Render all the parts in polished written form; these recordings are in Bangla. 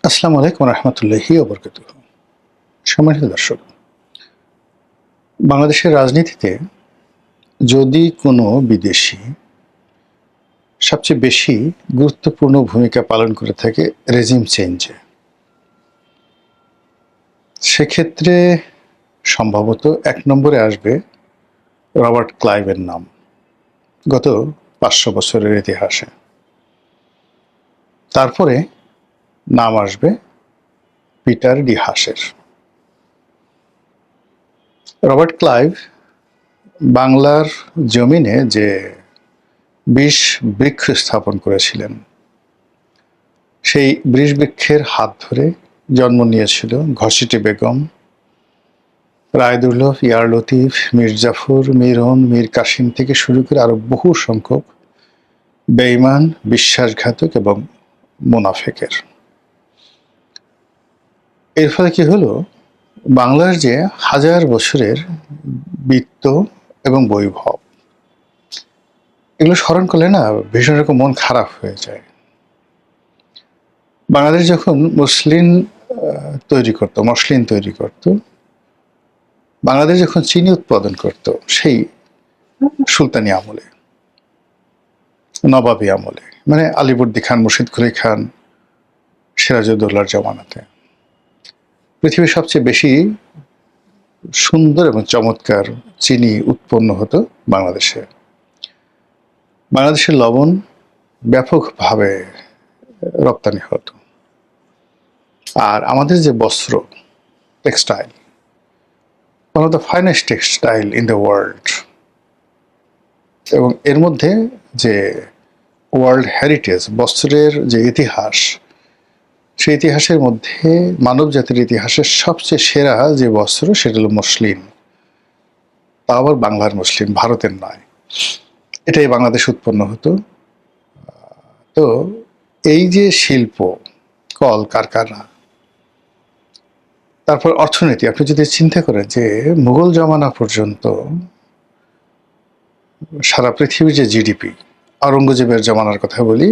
আসসালামু আলাইকুম রহমতুল্লাহি ওয়া বারাকাতুহু। সম্মানিত দর্শক, বাংলাদেশের রাজনীতিতে যদি কোনো বিদেশি সবচেয়ে বেশি গুরুত্বপূর্ণ ভূমিকা পালন করে থাকে রেজিম চেঞ্জে, সেক্ষেত্রে সম্ভবত ১ নম্বরে আসবে রবার্ট ক্লাইভের নাম গত ৫০০ বছরের ইতিহাসে। তারপরে নাম আসবে পিটার ডি হাসের। রবার্ট ক্লাইভ বাংলার জমিনে যে ২০ বৃক্ষ স্থাপন করেছিলেন, সেই ২০ বৃক্ষের হাত ধরে জন্ম নিয়েছিল ঘসিটি বেগম, রায়দুর্লভ, ইয়ার লতিফ, মীর জাফর, মিরন, মীর কাসিম থেকে শুরু করে আরো বহু সংখ্যক বেঈমান, বিশ্বাসঘাতক এবং মুনাফেকের। এর ফলে কি হলো, বাংলার যে হাজার বছরের বৃত্ত এবং বৈভব, এগুলো স্মরণ করলে না ভীষণ রকম মন খারাপ হয়ে যায়। বাংলাদেশ যখন মসলিন তৈরি করত, বাংলাদেশ যখন চিনি উৎপাদন করত সেই সুলতানি আমলে, নবাবী আমলে, মানে আলিবর্দী খান, মুর্শিদ কুলি খান, সিরাজউদ্দৌলার জমানাতে পৃথিবীর সবচেয়ে বেশি সুন্দর এবং চমৎকার চিনি উৎপন্ন হতো বাংলাদেশে। বাংলাদেশের লবণ ব্যাপকভাবে রপ্তানি হতো। আর আমাদের যে বস্ত্র, textile, one of the finest textile in the world, এবং এর মধ্যে যে ওয়ার্ল্ড হেরিটেজ, বস্ত্রের যে ইতিহাস, সেই ইতিহাসের মধ্যে মানব জাতির ইতিহাসের সবচেয়ে সেরা যে বস্ত্র সেটা হলো মসলিন। তা আবার বাংলার মসলিন, ভারতের নয়। এটাই বাংলাদেশ উৎপন্ন হতো। তো এই যে শিল্প, কল কারখানা, তারপর অর্থনীতি, আপনি যদি চিন্তা করেন যে মুঘল জমানা পর্যন্ত সারা পৃথিবীর যে জিডিপি, আওরঙ্গজেবের জমানার কথা বলি,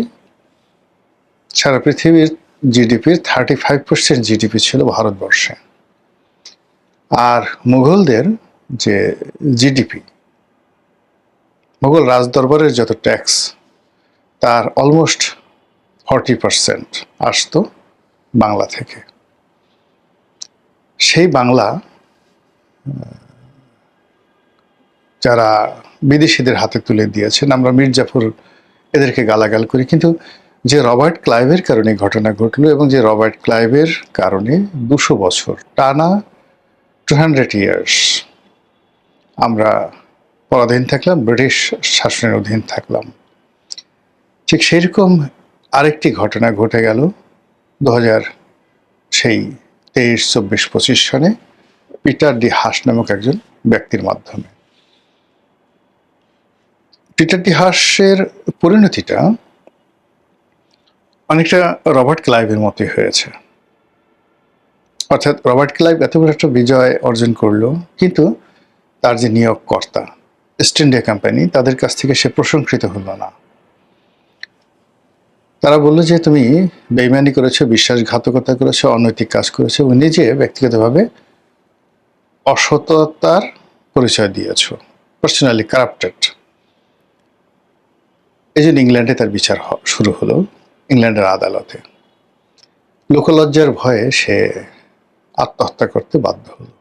সারা পৃথিবীর জিডিপির 35% জিডিপি ছিল ভারতবর্ষে। আর মুঘলদের যে জিডিপি, মুঘল রাজদরবারের যত ট্যাক্স, তার অলমোস্ট 40% আসতো বাংলা থেকে। সেই বাংলা যারা বিদেশিদের হাতে তুলে দিয়েছেন, আমরা মীর জাফর এদেরকে গালাগাল করি, কিন্তু যে রবার্ট ক্লাইভের কারণে ঘটনা ঘটলো, এবং যে রবার্ট ক্লাইভের কারণে ২০০ বছর টানা 200 ইয়ার্স আমরা পরাধীন থাকলাম, ব্রিটিশ শাসনের অধীন থাকলাম, ঠিক সেইরকম আরেকটি ঘটনা ঘটে গেল ২০২৩-২৪-২৫ সনে পিটার ডি হাস নামক একজন ব্যক্তির মাধ্যমে। পিটার ডি হাসের পরিণতিটা অনেকটা রবার্ট ক্লাইভের মতোই হয়েছে। অর্থাৎ রবার্ট ক্লাইভ এত বড় একটা বিজয় অর্জন করলো, কিন্তু তার যে নিয়োগকর্তা ইস্ট ইন্ডিয়া কোম্পানি, তাদের কাছ থেকে সে প্রশংসিত হলো না। তারা বললো যে তুমি বেইমানি করেছো, বিশ্বাসঘাতকতা করেছো, অনৈতিক কাজ করেছো, এবং নিজে ব্যক্তিগতভাবে অসততার পরিচয় দিয়েছো, পার্সোনালি কারাপ্টেড। এই জন্য ইংল্যান্ডে তার বিচার শুরু হলো, ইংল্যান্ডের আদালতে। লোকলজ্জার ভয়ে সে আত্মহত্যা করতে বাধ্য হলো।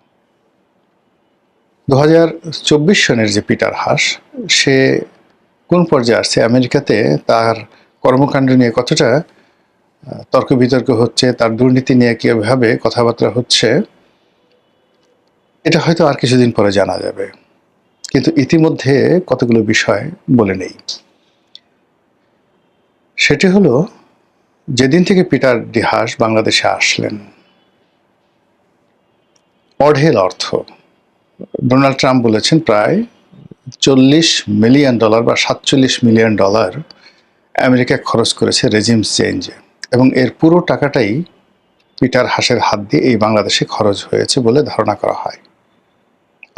২০২৪ সনের যে পিটার হাস, সে কোন পর্যায়ে আসছে, আমেরিকাতে তার কর্মকাণ্ড নিয়ে কতটা তর্ক বিতর্ক হচ্ছে, তার দুর্নীতি নিয়ে কিভাবে কথাবার্তা হচ্ছে, এটা হয়তো আর কিছুদিন পরে জানা যাবে। কিন্তু ইতিমধ্যে কতগুলো বিষয় বলে নেই। সেটি হলো, যেদিন থেকে পিটার ডি হাস বাংলাদেশে আসলেন, অঢেল অর্থ, ডোনাল্ড ট্রাম্প বলেছেন প্রায় $40 মিলিয়ন বা $47 মিলিয়ন আমেরিকা খরচ করেছে রেজিম চেঞ্জে, এবং এর পুরো টাকাটাই পিটার হাসের হাত দিয়ে এই বাংলাদেশে খরচ হয়েছে বলে ধারণা করা হয়।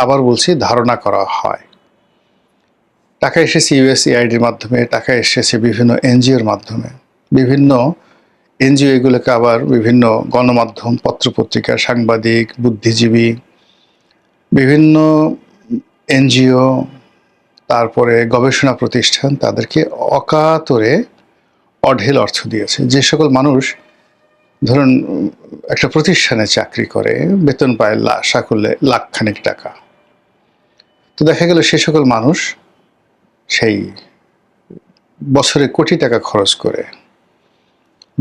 আবার বলছি, ধারণা করা হয়। টাকা এসেছে ইউএসএআইডির মাধ্যমে, টাকা এসেছে বিভিন্ন এনজিওর মাধ্যমে, বিভিন্ন এনজিও এগুলোকে আবার বিভিন্ন গণমাধ্যম, পত্রপত্রিকা, সাংবাদিক, বুদ্ধিজীবী, বিভিন্ন এনজিও, তারপরে গবেষণা প্রতিষ্ঠান তাদেরকে অকাতরে অঢেল অর্থ দিয়েছে। যে সকল মানুষ ধরুন একটা প্রতিষ্ঠানে চাকরি করে, বেতন পায় আশা করলে লাখখানেক টাকা, তো দেখা গেল সে সকল মানুষ সেই বছরে কোটি টাকা খরচ করে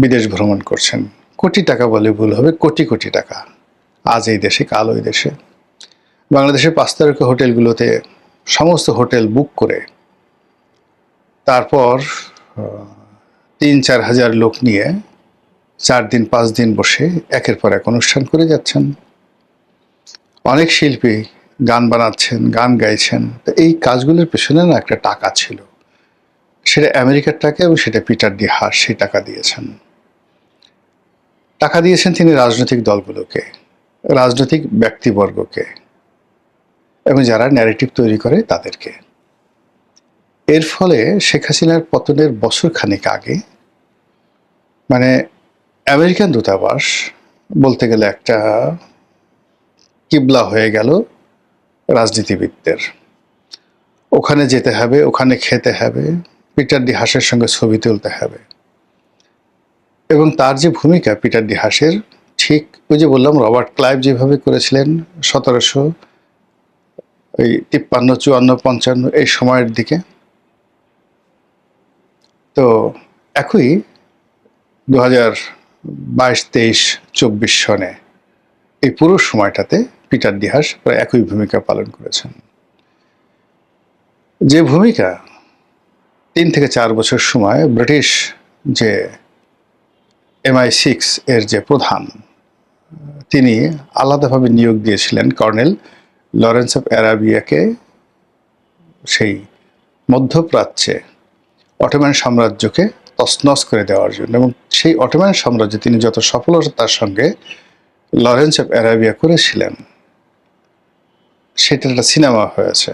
বিদেশ ভ্রমণ করছেন। কোটি টাকা বলে ভুল হবে, কোটি কোটি টাকা। আজ এই দেশে, কাল ওই দেশে। বাংলাদেশের 5 তারকা হোটেলগুলোতে সমস্ত হোটেল বুক করে তারপর 3-4 হাজার লোক নিয়ে 4 দিন 5 দিন বসে একের পর এক অনুষ্ঠান করে যাচ্ছেন। অনেক শিল্পী গান বানাচ্ছেন, গান গাইছেন। তো এই কাজগুলোর পেছনে না একটা টাকা ছিল, সেটা আমেরিকার টাকা, এবং সেটা পিটার ডি হাস সেই টাকা দিয়েছেন। টাকা দিয়েছেন তিনি রাজনৈতিক দলগুলোকে, রাজনৈতিক ব্যক্তিবর্গকে, এবং যারা ন্যারেটিভ তৈরি করে তাদেরকে। এর ফলে শেখ হাসিনার পতনের বছর খানেক আগে মানে আমেরিকান দূতাবাস বলতে গেলে একটা কিবলা হয়ে গেল রাজনীতিবিদদের। ওখানে যেতে হবে, ওখানে খেতে হবে, পিটার ডি হাসের সঙ্গে ছবি তুলতে হবে। এবং তার যে ভূমিকা পিটার ডি হাসের, ঠিক ওই যে বললাম রবার্ট ক্লাইভ যেভাবে করেছিলেন 1753, 54, 55 এই সময়ের দিকে, তো একই 2022, 23, 24 সনে এই পুরো সময়টাতে পিটার ডি হাস প্রায় একই ভূমিকা পালন করেছেন। যে ভূমিকা 3 থেকে 4 বছর সময় ব্রিটিশ যে MI6 এর যে প্রধান, তিনি আলাদাভাবে নিয়োগ দিয়েছিলেন কর্নেল লরেন্স অফ অ্যারাবিয়াকে সেই মধ্যপ্রাচ্যে অটোম্যান সাম্রাজ্যকে তছনছ করে দেওয়ার জন্য। এবং সেই অটোম্যান সাম্রাজ্য তিনি যত সফলতার সঙ্গে লরেন্স অফ অ্যারাবিয়া করেছিলেন, সেটার একটা সিনেমা হয়েছে,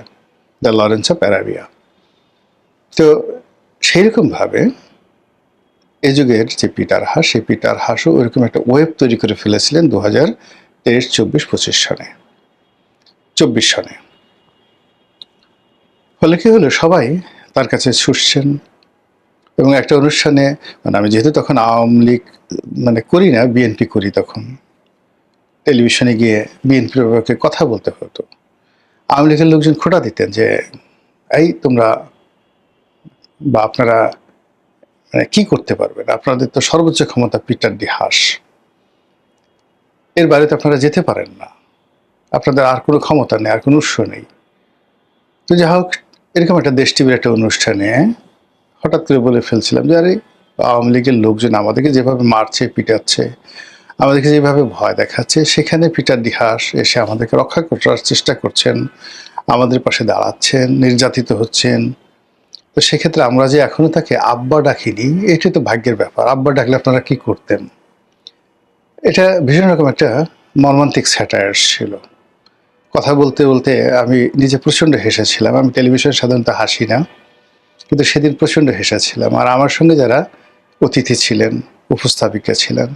দ্য লরেন্স অফ অ্যারাবিয়া। তো সেইরকমভাবে এই যুগের যে পিটার হাস, সেই পিটার হাসও ওইরকম একটা ওয়েব তৈরি করে ফেলেছিলেন 2023, 24, 25 সনে, 24 সনে। ফলে কি হলো, সবাই তার কাছে ছুটছেন। এবং একটা অনুষ্ঠানে, মানে আমি যেহেতু তখন আওয়ামী লীগ করি না, বিএনপি করি, তখন টেলিভিশনে গিয়ে বিএনপির ব্যাপারে কথা বলতে হতো। আওয়ামী লীগের লোকজন খোঁটা দিতেন যে এই তোমরা বা আপনারা কি করতে পারবেন, আপনাদের তো সর্বোচ্চ ক্ষমতা পিটার ডি হাস, এর বাইরে তো আপনারা যেতে পারেন না, আপনাদের আর কোনো ক্ষমতা নেই, আর কোনো উৎস নেই। তো যাই হোক, এরকম একটা দেশ টিভির একটা অনুষ্ঠানে হঠাৎ করে বলে ফেলছিলাম যে আরে আওয়ামী লীগের লোকজন আমাদেরকে যেভাবে মারছে, পিটাচ্ছে, আমাদেরকে যেভাবে ভয় দেখাচ্ছে, সেখানে পিটার ডি হাস এসে আমাদেরকে রক্ষা করার চেষ্টা করছেন, আমাদের পাশে দাঁড়াচ্ছেন, নির্যাতিত হচ্ছেন। তো সেক্ষেত্রে আমরা যে এখনো তাকে আব্বা ডাকিনি, এটি তো ভাগ্যের ব্যাপার। আব্বা ডাকলে আপনারা কি করতেন? এটা ভীষণ রকম একটা মর্মান্তিক স্যাটায়ার ছিল। কথা বলতে বলতে আমি নিজে প্রচণ্ড হেসেছিলাম। আমি টেলিভিশনে সাধারণত হাসি না, কিন্তু সেদিন প্রচণ্ড হেসেছিলাম। আর আমার সঙ্গে যারা অতিথি ছিলেন, উপস্থাপিকা ছিলেন,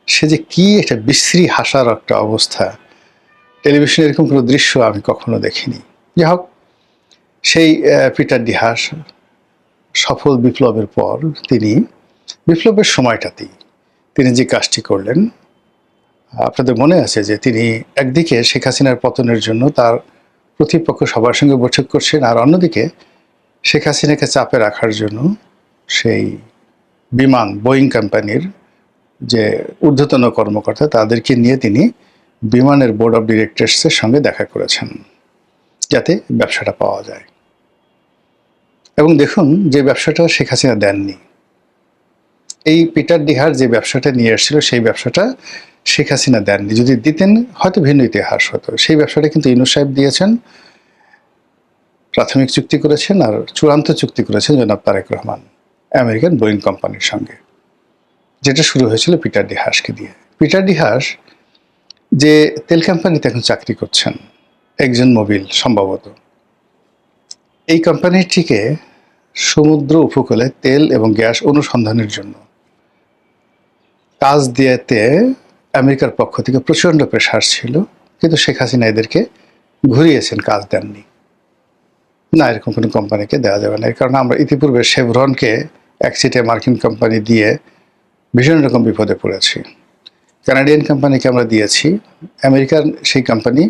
সে যে কি একটা বিশ্রী হাসার একটা অবস্থা, টেলিভিশনে এরকম কোনো দৃশ্য আমি কখনো দেখিনি। যাই হোক, সেই পিটার ডি হাস সফল বিপ্লবের পর তিনি বিপ্লবের সময়টাতেই তিনি যে কাজটি করলেন, আপনাদের মনে আছে যে তিনি একদিকে শেখ হাসিনার পতনের জন্য তার প্রতিপক্ষ সবার সঙ্গে বৈঠক করছেন, আর অন্যদিকে শেখ হাসিনাকে চাপে রাখার জন্য সেই বিমান বোয়িং কোম্পানির যে ঊর্ধ্বতন কর্মকর্তা তাদেরকে নিয়ে তিনি বিমানের বোর্ড অফ ডিরেক্টরসের সঙ্গে দেখা করেছেন, যাতে ব্যবসাটা পাওয়া যায়। এবং দেখুন, যে ব্যবসাটা শেখ হাসিনা দেননি, এই পিটার ডি হাস যে ব্যবসাটা নিয়ে এসেছিল, সেই ব্যবসাটা শেখ হাসিনা দেননি। যদি দিতেন হয়তো ভিন্ন ইতিহাস হতো। সেই ব্যবসাটা কিন্তু ইউনূস সাহেব দিয়েছেন, প্রাথমিক চুক্তি করেছেন, আর চূড়ান্ত চুক্তি করেছেন জনাব তারেক রহমান আমেরিকান বোয়িং কোম্পানির সঙ্গে, যেটা শুরু হয়েছিল পিটার ডি হাসকে দিয়ে। পিটার ডি হাস যে তেল কোম্পানিতে এখন চাকরি করছেন, একজন মোবিল সম্ভবত, এই কোম্পানিটিকে সমুদ্র উপকূলে তেল এবং গ্যাস অনুসন্ধানের জন্য কাজ দিয়েতে আমেরিকার পক্ষ থেকে প্রচণ্ড প্রেশার ছিল, কিন্তু শেখ হাসিনা এদেরকে ঘুরিয়েছেন, কাজ দেননি। না, এরকম কোনো কোম্পানিকে দেওয়া যাবে না। এর কারণে আমরা ইতিপূর্বে শেভরনকে এক সিটে মার্কিন কোম্পানি দিয়ে ভীষণ রকম বিপদে পড়েছি। কানাডিয়ান কোম্পানিকে আমরা দিয়েছি। আমেরিকার সেই কোম্পানি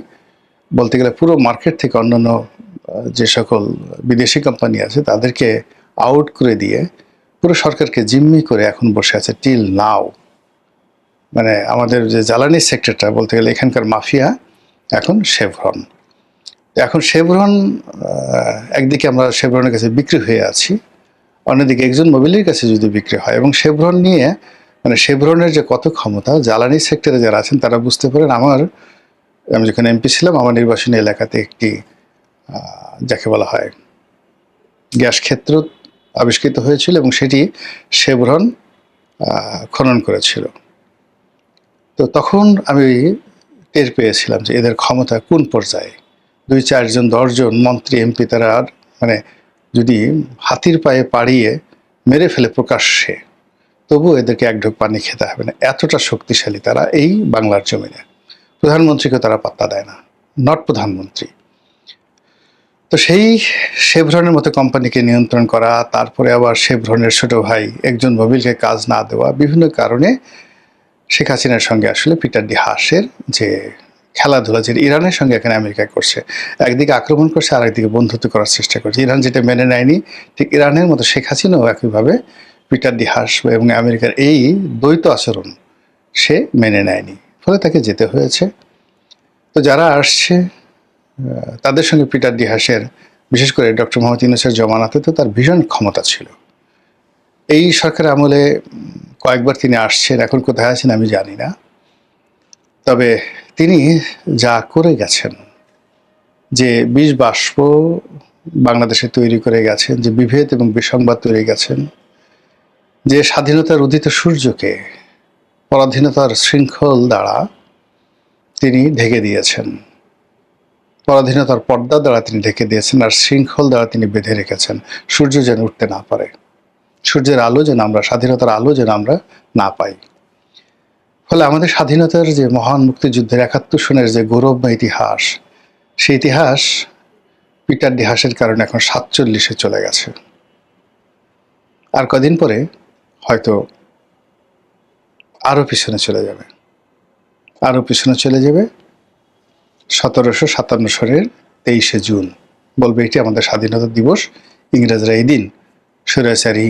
বলতে গেলে পুরো মার্কেট থেকে অন্যান্য যে সকল বিদেশি কোম্পানি আছে তাদেরকে আউট করে দিয়ে পুরো সরকারকে জিম্মি করে এখন বসে আছে টিল নাও। মানে আমাদের যে জ্বালানি সেক্টরটা বলতে গেলে এখানকার মাফিয়া এখন শেভরন। এখন শেভরন, একদিকে আমরা শেভরনের কাছে বিক্রি হয়ে আছি, অন্যদিকে একজন মোবিলের কাছে যদি বিক্রি হয়, এবং শেভরন নিয়ে মানে শেভরনের যে কত ক্ষমতা জ্বালানি সেক্টরে যারা আছেন তারা বুঝতে পারেন। আমি যখন এমপি ছিলাম, আমার নির্বাচনী এলাকাতে একটি যাকে বলা হয় গ্যাস ক্ষেত্র আবিষ্কৃত হয়েছিল এবং সেটি শেভরন খনন করেছিল। তো তখন আমি টের পেয়েছিলাম যে এদের ক্ষমতা কোন পর্যায়ে। 2-4 জন 10 জন মন্ত্রী এমপি তারা আর মানে যদি হাতির পায়ে পাড়িয়ে মেরে ফেলে প্রকাশ্যে, তবু এদেরকে এক ঢোক পানি খেতে হবে না, এতটা শক্তিশালী তারা এই বাংলার জমিনে। প্রধানমন্ত্রীকে তারা পাত্তা দেয় না, নট প্রধানমন্ত্রী। তো সেই শেভরনের মতো কোম্পানিকে নিয়ন্ত্রণ করা, তারপরে আবার শেভরনের ছোট ভাই একজন মোবিলকে কাজ না দেওয়া, বিভিন্ন কারণে শেখ হাসিনার সঙ্গে আসলে পিটার ডি হাসের যে খেলাধুলা, যে ইরানের সঙ্গে এখানে আমেরিকা করছে, একদিকে আক্রমণ করছে আর একদিকে বন্ধুত্ব করার চেষ্টা করছে। ইরান যেটা মেনে নেয়নি, ঠিক ইরানের মতো শেখ হাসিনাও একইভাবে পিটার ডি হাস এবং আমেরিকার এই দ্বৈত আচরণ সে মেনে নেয়নি, ফলে তাকে যেতে হয়েছে। তো যারা আসছে তাদের সঙ্গে পিটার ডি হাসের, বিশেষ করে ডক্টর মোহাম্মদ ইউনূসের জমানাতে তো তার ভীষণ ক্ষমতা ছিল। এই সরকার আমলে কয়েকবার তিনি আসছেন, এখন কোথায় আছেন আমি জানি না। তবে তিনি যা করে গেছেন, যে বিষ বাষ্প বাংলাদেশে তৈরি করে গেছেন, যে বিভেদ এবং বিসংবাদ তৈরি গেছেন, যে স্বাধীনতার উদিত সূর্যকে পরাধীনতার শৃঙ্খল দ্বারা তিনি ঢেকে দিয়েছেন, পরাধীনতার পর্দা দ্বারা তিনি ঢেকে দিয়েছেন, আর শৃঙ্খল দ্বারা তিনি বেঁধে রেখেছেন, সূর্য যেন উঠতে না পারে, সূর্যের আলো যেন আমরা, স্বাধীনতার আলো যেন আমরা না পাই। ফলে আমাদের স্বাধীনতার যে মহান মুক্তিযুদ্ধের 71 সনের যে গৌরবময় ইতিহাস, সেই ইতিহাস পিটার ডি হাসের কারণে এখন 47-এ চলে গেছে। আর কদিন পরে হয়তো আরও পিছনে চলে যাবে, আরও পিছনে চলে যাবে 1757 সনের 23শে জুন। বলবে এটি আমাদের স্বাধীনতা দিবস, ইংরেজরা এই দিন স্বৈরাচারী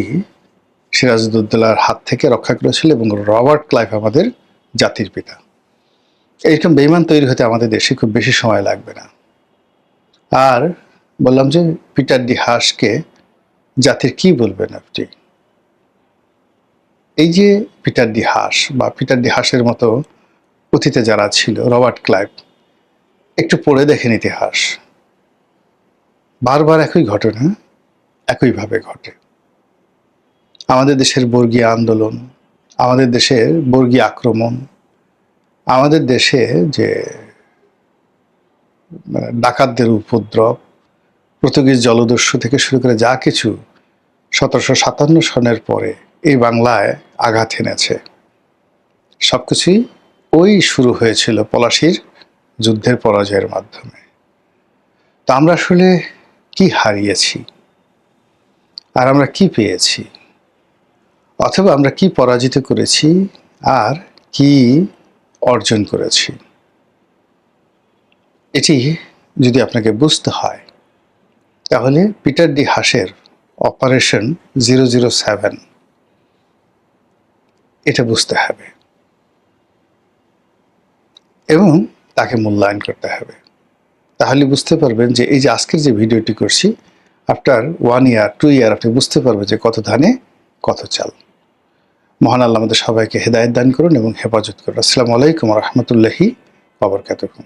সিরাজউদ্দৌলার হাত থেকে রক্ষা করেছিল এবং রবার্ট ক্লাইভ আমাদের জাতির পিতা। এইরকম বেইমান তৈরি হতে আমাদের দেশে খুব বেশি সময় লাগবে না। আর বললাম যে পিটার ডি হাসকে জাতির কি বলবেন আপনি? এই যে পিটার ডি হাস বা পিটার ডি হাসের মতো অতীতে যারা ছিল, রবার্ট ক্লাইভ, একটু পড়ে দেখেন ইতিহাস। বারবার একই ঘটনা একইভাবে ঘটে। আমাদের দেশের বর্গীয় আন্দোলন, আমাদের দেশের বর্গীয় আক্রমণ, আমাদের দেশে যে ডাকাতদের উপদ্রব, পর্তুগিজ জলদস্যু থেকে শুরু করে যা কিছু 1757 সনের পরে এই বাংলায় আঘাত এনেছে, সবকিছুই ওই শুরু হয়েছিল পলাশীর যুদ্ধের পরাজয়ের মাধ্যমে। তা আমরা আসলে কি হারিয়েছি আর আমরা কি পেয়েছি, অথবা আমরা কি পরাজিত করেছি আর কি অর্জন করেছি, এটি যদি আপনাকে বুঝতে হয় তাহলে পিটার ডি হাসের অপারেশন 007 এটা বুঝতে হবে এবং তাকে মূল্যায়ন করতে হবে। তাহলে বুঝতে পারবেন যে এই যে আজকের যে ভিডিওটি করছি, আফটার 1 ইয়ার 2 ইয়ার আপনি বুঝতে পারবেন যে কত ধানে কত চাল। মহান আল্লাহ আমাদের সবাইকে হেদায়েত দান করুন এবং হেফাজত করুন। আসসালামু আলাইকুম ওয়া রাহমাতুল্লাহি ওয়া বারাকাতুহু।